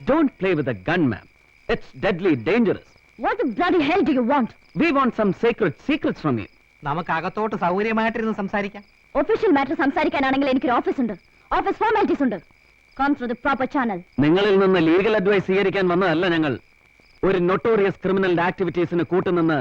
Don't play with a gun, ma'am. It's deadly dangerous. What the bloody hell do you want? We want some sacred secrets from you. നമുക്ക് അകത്തോട്ട് സൗകര്യമായിട്ടിരുന്ന് സംസാരിക്കാം. Official matter സംസാരിക്കാനാണെങ്കിൽ എനിക്കൊരു office ഉണ്ട്. Office formalities ഉണ്ട്. Come through the proper channel. നിങ്ങളിൽ നിന്ന് legal advice സ്വീകരിക്കാൻ വന്നതല്ല ഞങ്ങൾ. ഒരു നൊട്ടോറിയസ് ക്രിമിനൽ ആക്ടിവിറ്റീസിന് കൂട്ടുനിന്ന്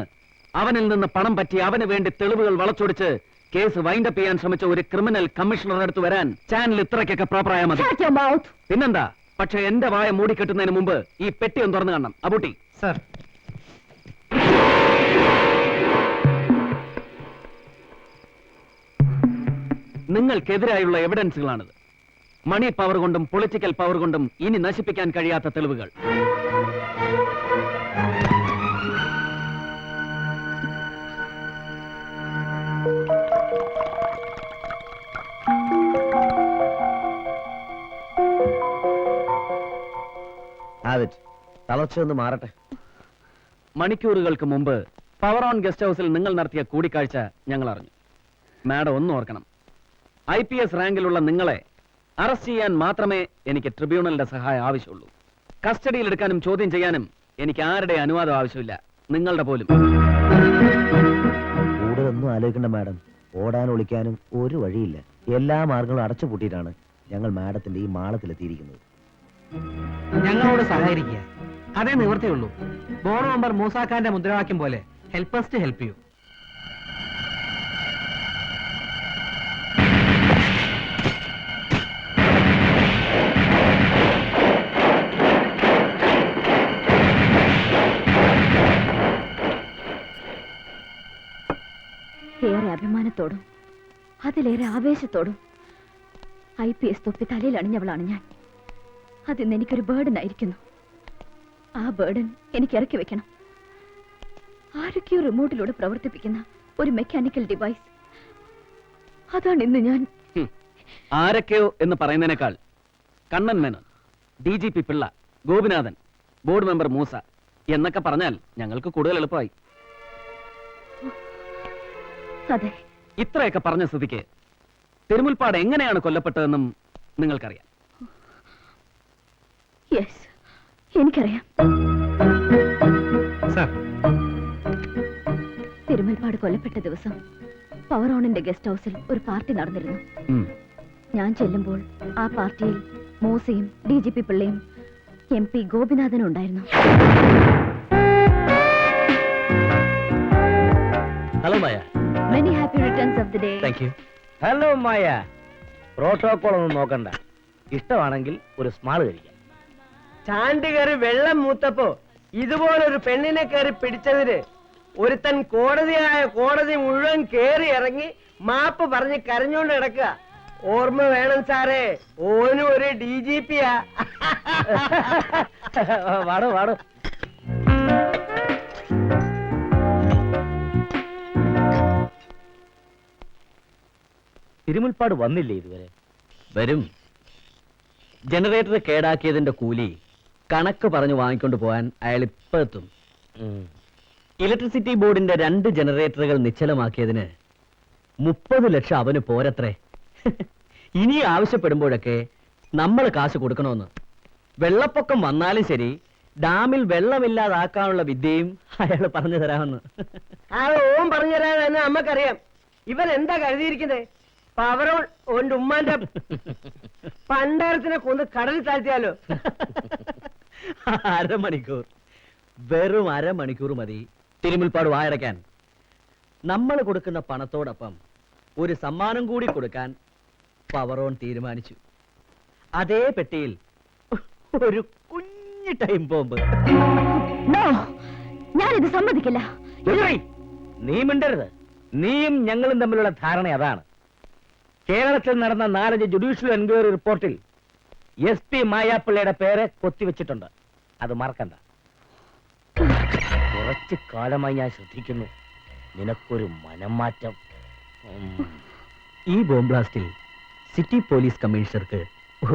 അവനിൽ നിന്ന് പണം പറ്റി അവന് വേണ്ടി തെളിവുകൾ വളച്ചൊടിച്ച് കേസ് വൈൻഡപ്പ് ചെയ്യാൻ ശ്രമിച്ച ഒരു ക്രിമിനൽ കമ്മീഷണറുടെ അടുത്ത് വരാൻ ചാനൽ ഇത്രയ്ക്കൊക്കെ പ്രോപ്പർ ആയാൽ മതി. Shut your mouth. പിന്നെന്താ? പക്ഷെ എന്റെ വായ മൂടിക്കെട്ടുന്നതിന് മുമ്പ് ഈ പെട്ടി ഒന്ന് തുറന്നു കാണണം. അബൂട്ടി സർ, നിങ്ങൾക്കെതിരായുള്ള എവിഡൻസുകളാണിത്. മണി പവർ കൊണ്ടും പൊളിറ്റിക്കൽ പവർ കൊണ്ടും ഇനി നശിപ്പിക്കാൻ കഴിയാത്ത തെളിവുകൾ. തളർച്ചയൊന്ന് മാറട്ടെ. മണിക്കൂറുകൾക്ക് മുമ്പ് പവർ ഓൺ ഗസ്റ്റ് ഹൗസിൽ നിങ്ങൾ നടത്തിയ കൂടിക്കാഴ്ച ഞങ്ങൾ അറിഞ്ഞു. മാഡം ഒന്നും ഓർക്കണം, IPS റാങ്കിലുള്ള നിങ്ങളെ അറസ്റ്റ് ചെയ്യാൻ മാത്രമേ എനിക്ക് ട്രിബ്യൂണലിന്റെ സഹായം ആവശ്യമുള്ളൂ. കസ്റ്റഡിയിൽ എടുക്കാനും ചോദ്യം ചെയ്യാനും എനിക്ക് ആരുടെ അനുവാദം ആവശ്യമില്ല, നിങ്ങളുടെ പോലും. കൂടുതലൊന്നും ആലോചിക്കണ്ട മാഡം. ഓടാനും ഒളിക്കാനും ഒരു വഴിയില്ല. എല്ലാ മാർഗങ്ങളും അടച്ചുപൂട്ടിയിട്ടാണ് ഞങ്ങൾ മാഡത്തിന്റെ ഈ മാളത്തിലെത്തിയിരിക്കുന്നത്. ഞങ്ങളോട് സഹകരിക്കുക, അതേ നിവൃത്തിയുള്ളൂ. ബോർഡ് മെമ്പർ മൂസാഖാന്റെ മുദ്രാവാക്യം പോലെ help us to help you. ഏറെ അഭിമാനത്തോടും അതിലേറെ ആവേശത്തോടും IPS തൊപ്പി തലയിൽ അണിഞ്ഞവളാണ് ഞാൻ. അതിന്ന് എനിക്കൊരു ബേർഡൻ ആയിരിക്കുന്നു. ആ ബേർഡൻ എനിക്ക് ഇറക്കി വെക്കണം. ആരൊക്കെയോ റിമോട്ടിലൂടെ പ്രവർത്തിപ്പിക്കുന്ന ഒരു മെക്കാനിക്കൽ ഡിവൈസ്. അതാണ് ഇന്ന് ഞാൻ. ആരൊക്കെയോ എന്ന് പറയുന്നതിനേക്കാൾ Kannan Menon, DGP Pillai, Gopinathan, board member Moosa എന്നൊക്കെ പറഞ്ഞാൽ ഞങ്ങൾക്ക് കൂടുതൽ എളുപ്പമായി. അതെ, ഇത്രയൊക്കെ പറഞ്ഞ സ്ഥിതിക്ക് തിരുമുൽപ്പാട് എങ്ങനെയാണ് കൊല്ലപ്പെട്ടതെന്നും നിങ്ങൾക്കറിയാം. യെസ്, എനിക്കറിയാം. സർ, തിരുമുൽപ്പാട് കൊല്ലപ്പെട്ട ദിവസം പവർ ഓണിന്റെ ഗസ്റ്റ് ഹൗസിൽ ഒരു പാർട്ടി നടന്നിരുന്നു. ഞാൻ ചെല്ലുമ്പോൾ ആ പാർട്ടിയിൽ മൂസയും DGP പിള്ളയും MP ഗോപിനാഥനും ഉണ്ടായിരുന്നു. Hello Maya. Many happy returns of the day. Thank you. Hello Maya. Protocol ഒന്നും നോക്കണ്ട. ഇഷ്ടമാണെങ്കിൽ ഒരു സ്മാൾ കഴിക്കാം. ചാണ്ടി കയറി വെള്ളം മൂത്തപ്പോ ഇതുപോലൊരു പെണ്ണിനെ കയറി പിടിച്ചതിന് ഒരുത്തൻ കോടതി മുഴുവൻ കേറി ഇറങ്ങി മാപ്പ് പറഞ്ഞ് കരഞ്ഞോണ്ട് കിടക്കുക. ഓർമ്മ വേണം സാറേ, ഓനും ഒരു DGP-യാ. വാടോ വാടോ. തിരുമുൽപ്പാട് വന്നില്ലേ ഇതുവരെ? വരും. ജനറേറ്റർ കേടാക്കിയതിന്റെ കൂലി കണക്ക് പറഞ്ഞു വാങ്ങിക്കൊണ്ട് പോകാൻ അയാൾ ഇപ്പൊ എത്തും. ഇലക്ട്രിസിറ്റി ബോർഡിന്റെ 2 ജനറേറ്ററുകൾ നിശ്ചലമാക്കിയതിന് 30 ലക്ഷം അവന് പോരത്രേ. ഇനി ആവശ്യപ്പെടുമ്പോഴൊക്കെ നമ്മൾ കാശ് കൊടുക്കണമെന്ന്. വെള്ളപ്പൊക്കം വന്നാലും ശരി, ഡാമിൽ വെള്ളമില്ലാതാക്കാനുള്ള വിദ്യയും അയാൾ പറഞ്ഞു തരാമെന്ന്. അത് ഓൻ പറഞ്ഞുതരാന്ന് നമ്മക്കറിയാം. ഇവൻ എന്താ കരുതിയിരിക്കുന്നത്? പവറോൺ ഓന്റെ ഉമ്മാന്റെ പണ്ടാരത്തിനെ കൊന്ന് കടലിൽ താഴ്ത്തിയാലോ? അരമണിക്കൂർ, വെറും അരമണിക്കൂർ മതി തിരുമുൽപ്പാട് വായടയ്ക്കാൻ. നമ്മൾ കൊടുക്കുന്ന പണത്തോടൊപ്പം ഒരു സമ്മാനം കൂടി കൊടുക്കാൻ പവറോൺ തീരുമാനിച്ചു. അതേ പെട്ടിയിൽ ഒരു കുഞ്ഞു ടൈം ബോംബ്. No, ഞാനിത് സമ്മതിക്കില്ല. നീ മിണ്ടരുത്. നീയും ഞങ്ങളും തമ്മിലുള്ള ധാരണ അതാണ്. കേരളത്തിൽ നടന്ന 4 ജുഡീഷ്യൽ എൻക്വയറി റിപ്പോർട്ടിൽ SP മായാപ്പിള്ളയുടെ പേര് കൊത്തിവെച്ചിട്ടുണ്ട്. അത് മറക്കണ്ട. കുറച്ചു കാലമായി ഞാൻ ശ്രദ്ധിക്കുന്നു നിനക്കൊരു മനംമാറ്റം. ഈ ബോംബ് ബ്ലാസ്റ്റിൽ സിറ്റി പോലീസ് കമ്മീഷണർക്ക്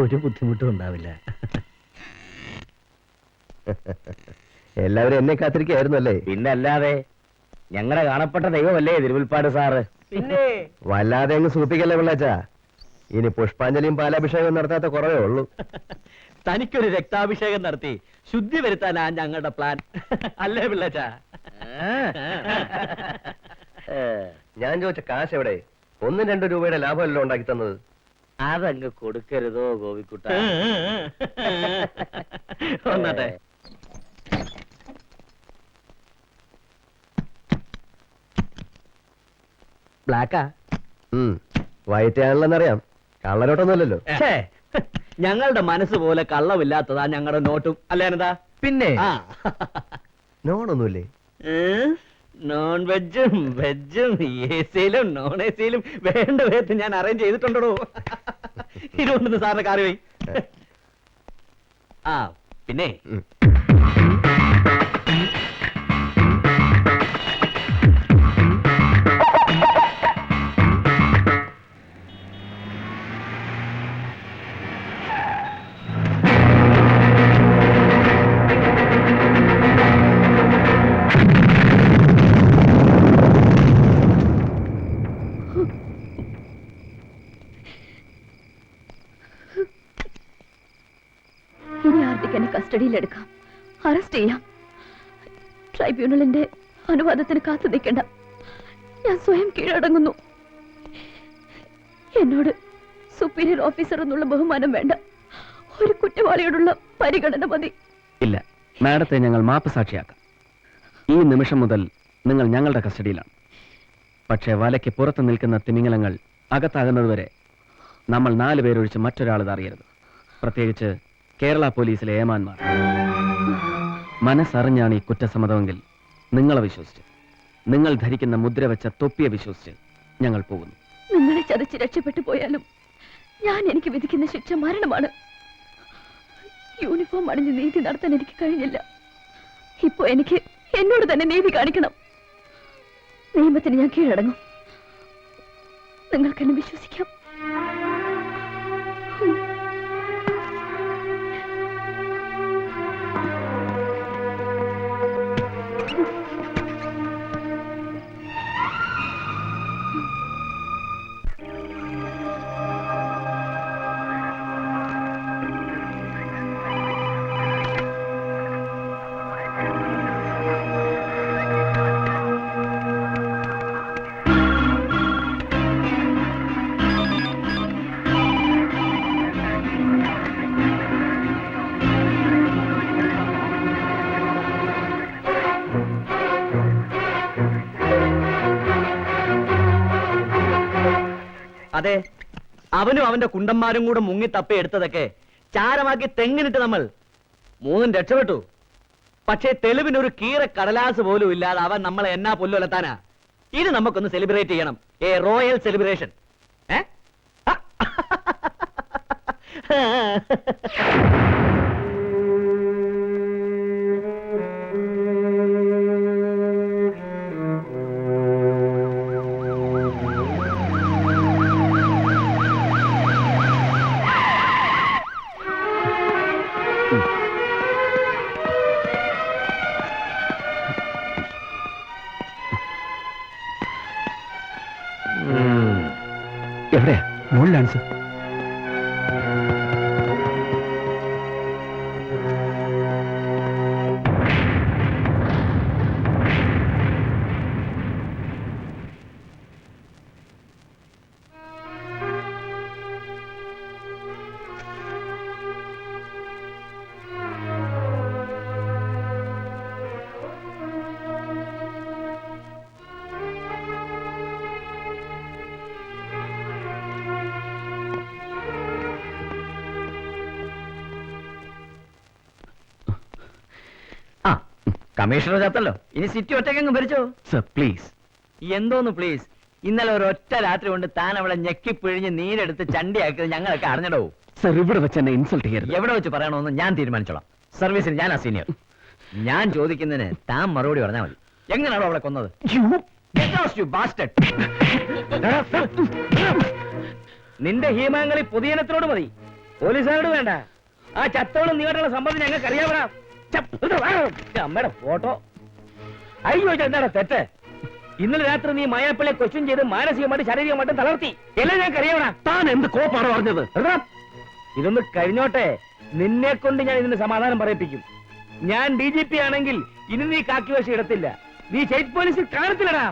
ഒരു ബുദ്ധിമുട്ടും ഉണ്ടാവില്ല. എല്ലാവരും എന്നെ കാത്തിരിക്കായിരുന്നു അല്ലേ? പിന്നെ അല്ലാതെ. ഞങ്ങളുടെ കാണപ്പെട്ട ദൈവമല്ലേ തിരുമുൽപ്പാട് സാറ്. പിന്നെ വല്ലാതെ അങ്ങ് സൂപ്പിക്കല്ലേ പിള്ളേച്ചാ. ഇനി പുഷ്പാഞ്ജലിയും പാലാഭിഷേകവും നടത്താത്ത കുറവേ ഉള്ളൂ. തനിക്കൊരു രക്താഭിഷേകം നടത്തി ശുദ്ധി വരുത്താനാ ഞങ്ങളുടെ പ്ലാൻ. അല്ലേ പിള്ളേച്ചാ? ഞാൻ ചോദിച്ച കാശ് എവിടെ? 1-2 രൂപയുടെ ലാഭമല്ലോ ഉണ്ടാക്കി തന്നത്. അതങ്ങ് കൊടുക്കരുതോ ഗോപിക്കുട്ട? വന്നാട്ടെ. ബ്ലാക്കാ? വയറ്റാണല്ലെന്നറിയാം, കള്ളരോട്ടൊന്നുമല്ലല്ലോ. ഛേ, ഞങ്ങളുടെ മനസ്സ് പോലെ കള്ളമില്ലാത്തതാ ഞങ്ങളുടെ നോട്ടും. അല്ലേ അനന്താ? പിന്നെ ആ, നോണൊന്നുമില്ലേ? നോൺ വെജും വെജും എസിയിലും നോൺ എസിയിലും വേണ്ട വിധത്തിൽ ഞാൻ അറേഞ്ച് ചെയ്തിട്ടുണ്ടോ. ഇതുകൊണ്ടെന്ന് സാറിന് കാറി പോയി. ആ പിന്നെ ഉം. ഇനി ആർട്ടിക്ക് എന്നെ കസ്റ്റഡിയിലെടുക്കാം, അറസ്റ്റ് ചെയ്യാം. ട്രൈബ്യൂണലിന്റെ അനുവാദത്തിന് കാത്തു നിൽക്കണ്ട. ഞാൻ സ്വയം കീഴടങ്ങുന്നു. എന്നോട് സുപ്പീരിയർ ഓഫീസർ എന്നുള്ള ബഹുമാനം വേണ്ട, ഒരു കുറ്റവാളിയോടുള്ള പരിഗണന മതി. ഇല്ല, മാഡത്തെ ഞങ്ങൾ മാപ്പ് സാക്ഷിയാക്കാം. ഈ നിമിഷം മുതൽ നിങ്ങൾ ഞങ്ങളുടെ കസ്റ്റഡിയിലാണ്. പക്ഷേ വലയ്ക്ക് പുറത്ത് നിൽക്കുന്ന തിമിംഗലങ്ങൾ അകത്താകുന്നതുവരെ നമ്മൾ 4 പേരൊഴിച്ച് മറ്റൊരാൾ ഇത് അറിയരുത്. പ്രത്യേകിച്ച് കേരള പോലീസിലെ ഏമാന്മാർ. മനസ്സറിഞ്ഞാണ് ഈ കുറ്റസമ്മതമെങ്കിൽ നിങ്ങളെ വിശ്വസിച്ച്, നിങ്ങൾ ധരിക്കുന്ന മുദ്ര വെച്ച തൊപ്പിയെ വിശ്വസിച്ച് ഞങ്ങൾ പോകുന്നു. നിങ്ങളെ ചതച്ച് രക്ഷപ്പെട്ടു പോയാലും ഞാൻ എനിക്ക് വിധിക്കുന്ന ശിക്ഷ മരണമാണ്. യൂണിഫോം അണിഞ്ഞ് നീതി നടത്താൻ എനിക്ക് കഴിഞ്ഞില്ല. ഇപ്പോ എനിക്ക് എന്നോട് തന്നെ നീതി കാണിക്കണം. നിയമത്തിന് ഞാൻ കീഴടങ്ങും. നിങ്ങൾക്കെന്നെ വിശ്വസിക്കാം. അതെ, അവനും അവന്റെ കുണ്ടന്മാരും കൂടെ മുങ്ങി തപ്പി എടുത്തതൊക്കെ ചാരമാക്കി തെങ്ങിനിട്ട് നമ്മൾ 3 രക്ഷപ്പെട്ടു. പക്ഷേ തെളിവിനൊരു കീറ കടലാസ് പോലും ഇല്ലാതെ അവൻ നമ്മളെ എന്നാ പുല്ലുലത്താനാ. ഇത് നമുക്കൊന്ന് സെലിബ്രേറ്റ് ചെയ്യണം, എ റോയൽ സെലിബ്രേഷൻ. എവിടെയാ? മുകളിലാണ് സർ. കമ്മീഷണർ ചത്തല്ലോ, ഇനി സിറ്റി ഒറ്റയ്ക്കങ്ങ് ഭരിച്ചോ. Sir please. എന്തോന്ന് പ്ലീസ്? ഇന്നലെ ഒരൊറ്റ രാത്രി കൊണ്ട് താൻ അവളെ ഞെക്കിപ്പിഴിഞ്ഞ് നീരെടുത്ത് ചണ്ടിയാക്കിയത് ഞങ്ങളൊക്കെ അറിഞ്ഞടോ. സർ ഇവിടെ വെച്ച് എന്നെ ഇൻസൾട്ട് ചെയ്യരുത്. എവിടെ വെച്ച് പറയണമെന്ന് ഞാൻ തീരുമാനിച്ചോളാം. സർവീസിൽ ഞാൻ സീനിയർ. ഞാൻ ചോദിക്കുന്നതിന് താൻ മറുപടി പറഞ്ഞാൽ മതി. എങ്ങനെയാണോ അവളെ കൊന്നത്? നിന്റെ ഹീമാങ്ങളി പൊതുജനത്തിനോട് മതി, പോലീസുകാരോട് വേണ്ട. ആ ചത്തോളം നീട്ടുള്ള സംബന്ധം ഞങ്ങൾക്ക് അറിയാവണം. അമ്മയുടെ ഫോട്ടോ അയ്യോ എന്താണ് തെറ്റ്? ഇന്നലെ രാത്രി നീ മായാപ്പിളെ ക്വസ്റ്റ്യൻ ചെയ്ത് മാനസികമായിട്ട് ശാരീരികമായിട്ടും തളർത്തി. എല്ലാം ഞങ്ങൾക്ക് അറിയാവണം. താൻ എന്ത് കോപ്പാണ് പറഞ്ഞത്? ഇതൊന്ന് കഴിഞ്ഞോട്ടെ. നിന്നെ കൊണ്ട് ഞാൻ ഇതിന് സമാധാനം പറയിപ്പിക്കും. ഞാൻ DGP ആണെങ്കിൽ ഇനി നീ കാക്കി വേഷം ഇടത്തില്ല. നീ സ്റ്റേറ്റ് പോലീസിൽ കാണത്തില്ലടാ.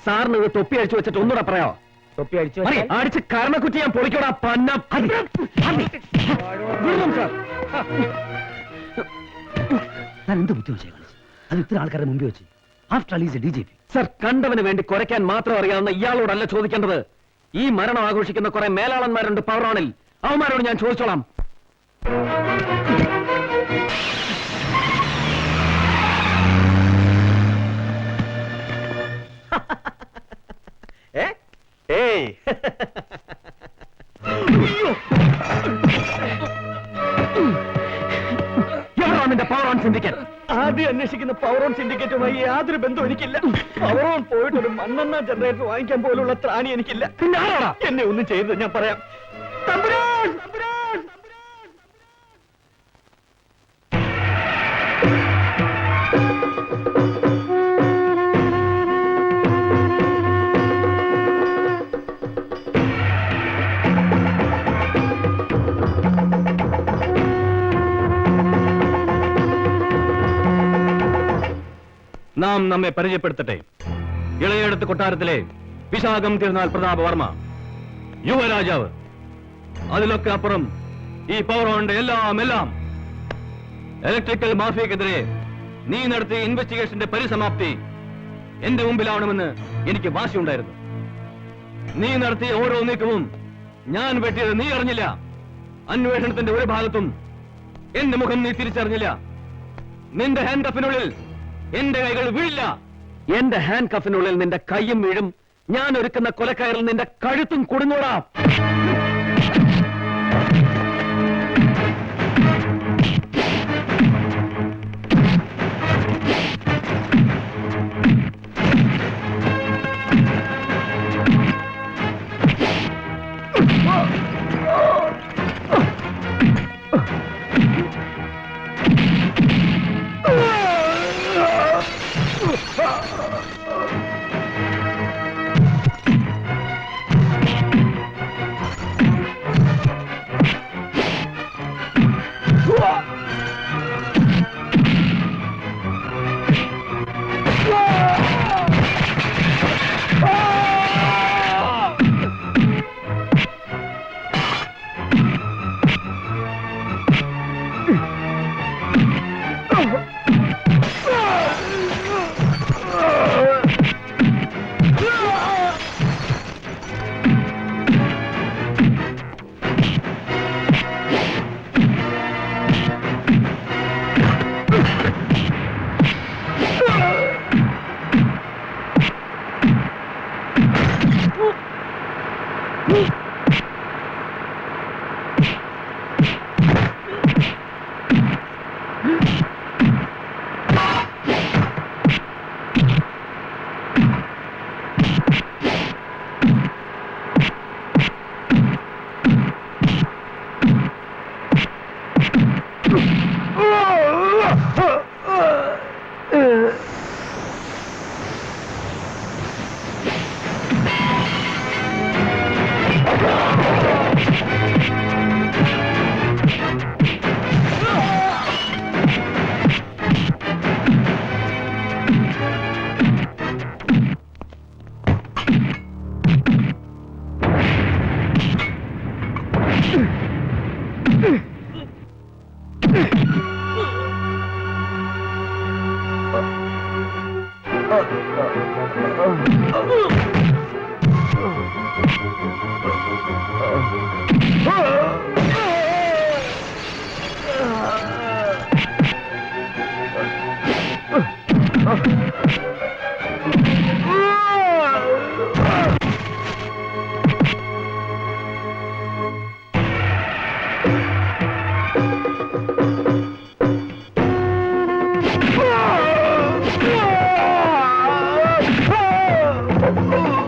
സാറിന് ഇത് തൊപ്പി അടിച്ചു വെച്ചിട്ട് ഒന്നുകൂടെ പറയാോ? തൊപ്പി അടിച്ചു മതി, അടിച്ച് കരണക്കുറ്റി ഞാൻ പൊളിക്കോടാ പന്ന. ഞാൻ എന്ത് ബുദ്ധിമുട്ടായി കാണിച്ചു? അത് ഇത്ര ആൾക്കാരുടെ മുമ്പിൽ വെച്ച്. After all is a DGP. Sir, കണ്ടവന് വേണ്ടി കുരയ്ക്കാൻ മാത്രം അറിയാവുന്ന ഇയാളോടല്ല ചോദിക്കേണ്ടത്. ഈ മരണം ആഘോഷിക്കുന്ന കുറെ മേലാളന്മാരുണ്ട് പവറാണിൽ. അവന്മാരോട് ഞാൻ ചോദിച്ചോളാം. എവിടെയാണ് നിന്റെ പവർ ഓൺ സിൻഡിക്കേറ്റ്? ആദ്യം അന്വേഷിക്കുന്ന പവർ ഓൺ സിൻഡിക്കേറ്റുമായി യാതൊരു ബന്ധവും എനിക്കില്ല. പവർ ഓൺ പോയിട്ട് ഒരു മണ്ണെണ്ണ ജനറേറ്റർ വാങ്ങിക്കാൻ പോലുള്ള ത്രാണി എനിക്കില്ല. പിന്നെ ആരാടാ? എന്നെ ഒന്നും ചെയ്തത് ഞാൻ പറയാം. തമ്പുരാൻ! തമ്പുരാൻ! നാം നമ്മെ പരിചയപ്പെടുത്തട്ടെ. ഇളയെടുത്ത് കൊട്ടാരത്തിലെ വിശാഖം തിരുനാൾ പ്രതാപ വർമ്മ, യുവരാജാവ്. അതിലൊക്കെ അപ്പുറം ഈ പവർ ഓണിന്റെ എല്ലാം ഇലക്ട്രിക്കൽ മാഫിയക്കെതിരെ നീ നടത്തിയ ഇൻവെസ്റ്റിഗേഷന്റെ പരിസമാപ്തി എന്റെ മുമ്പിലാവണമെന്ന് എനിക്ക് വാശിയുണ്ടായിരുന്നു. നീ നടത്തിയ ഓരോ നീക്കവും ഞാൻ വെട്ടിയത് നീ അറിഞ്ഞില്ല. അന്വേഷണത്തിന്റെ ഒരു ഭാഗത്തും എന്റെ മുഖം നീ തിരിച്ചറിഞ്ഞില്ല. നിന്റെ ഹാൻഡ് കഫിനുള്ളിൽ എന്റെ കൈകൾ വീഴില്ല. എന്റെ ഹാൻഡ് കഫിനുള്ളിൽ നിന്റെ കൈയും വീഴും. ഞാൻ ഒരുക്കുന്ന കൊലക്കയറിൽ നിന്റെ കഴുത്തും കുടുങ്ങൂടാ. Oh!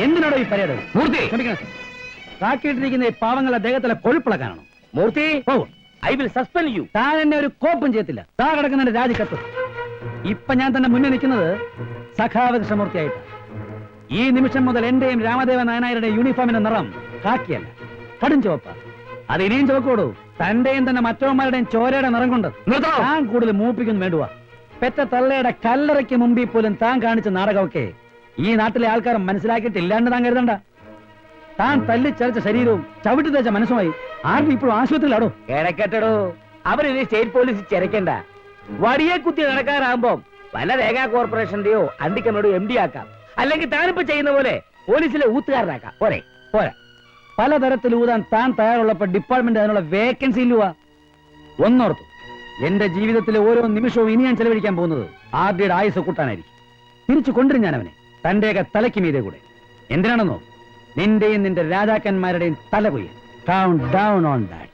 എന്തിനാണോ ഈ പരേഡ്? മൂർത്തി കാക്കിയിട്ടിരിക്കുന്ന ഈ പാവങ്ങളുടെ ദേഹത്തിലെ കൊഴുപ്പിളക്കാനാണോ? മൂർത്തി, പോവും. I will suspend you. താൻ എന്നെ ഒരു കോപ്പും ചെയ്യത്തില്ല. താ കിടക്കുന്നതിന്റെ രാജിക്കത്ത്. ഇപ്പൊ ഞാൻ തന്നെ മുന്നിൽ നിൽക്കുന്നത് സഖാവ് കൃഷ്ണമൂർത്തിയായിട്ട്. ഈ നിമിഷം മുതൽ എന്റെയും രാമദേവ നായനാരുടെ യൂണിഫോമിന്റെ നിറം കാക്കിയല്ല, കടും ചുവപ്പ. അത് ഇനിയും ചുവക്കോടൂ. തന്റെയും തന്നെ മറ്റവന്മാരുടെയും ചോരയുടെ നിറം കൊണ്ട് താൻ കൂടുതൽ മൂപ്പിക്കുന്നു വേണ്ടുക. പെറ്റ തള്ളയുടെ കല്ലറയ്ക്ക് മുമ്പിൽ പോലും താൻ കാണിച്ച നാടകമൊക്കെ ഈ നാട്ടിലെ ആൾക്കാർ മനസ്സിലാക്കിയിട്ടില്ലാണ്ട് താൻ കരുതണ്ട. താൻ തല്ലിച്ചരച്ച ശരീരവും ചവിട്ടി തേച്ച മനസ്സുമായി ആർമി ഇപ്പോഴും ആശുപത്രിയിലാടോ. കിടക്കട്ടടോ, അവരിനി സ്റ്റേറ്റ് പോലീസ് ചെരക്കണ്ട. വടിയെ കുത്തി നടക്കാറാകുമ്പോ വല്ല രേഖാ കോർപ്പറേഷന്റെയോ അണ്ടിക്കമ്മയുടെയോ MD ആക്കാം. അല്ലെങ്കിൽ താനിപ്പോ ചെയ്യുന്ന പോലെ പോലീസിലെ ഊത്തുകാരനാക്കാം. പോരെ? പോരാ. പലതരത്തിൽ ഊതാൻ താൻ തയ്യാറുള്ളപ്പോ ഡിപ്പാർട്ട്മെന്റ് അതിനുള്ള വേക്കൻസി ഇല്ലുവാ. ഒന്നോർത്തു, എന്റെ ജീവിതത്തിലെ ഓരോ നിമിഷവും ഇനി ഞാൻ ചെലവഴിക്കാൻ പോകുന്നത് ആദ്യയുടെ ആയുസ് കൂട്ടാനായിരിക്കും. തിരിച്ചു കൊണ്ടുവരും ഞാൻ അവനെ, തന്റെയൊക്കെ തലയ്ക്ക് മീതെ കൂടെ. എന്തിനാണെന്നോ? നിന്റെയും നിന്റെ രാജാക്കന്മാരുടെയും തല കൊയ്യാൻ. Count down on that.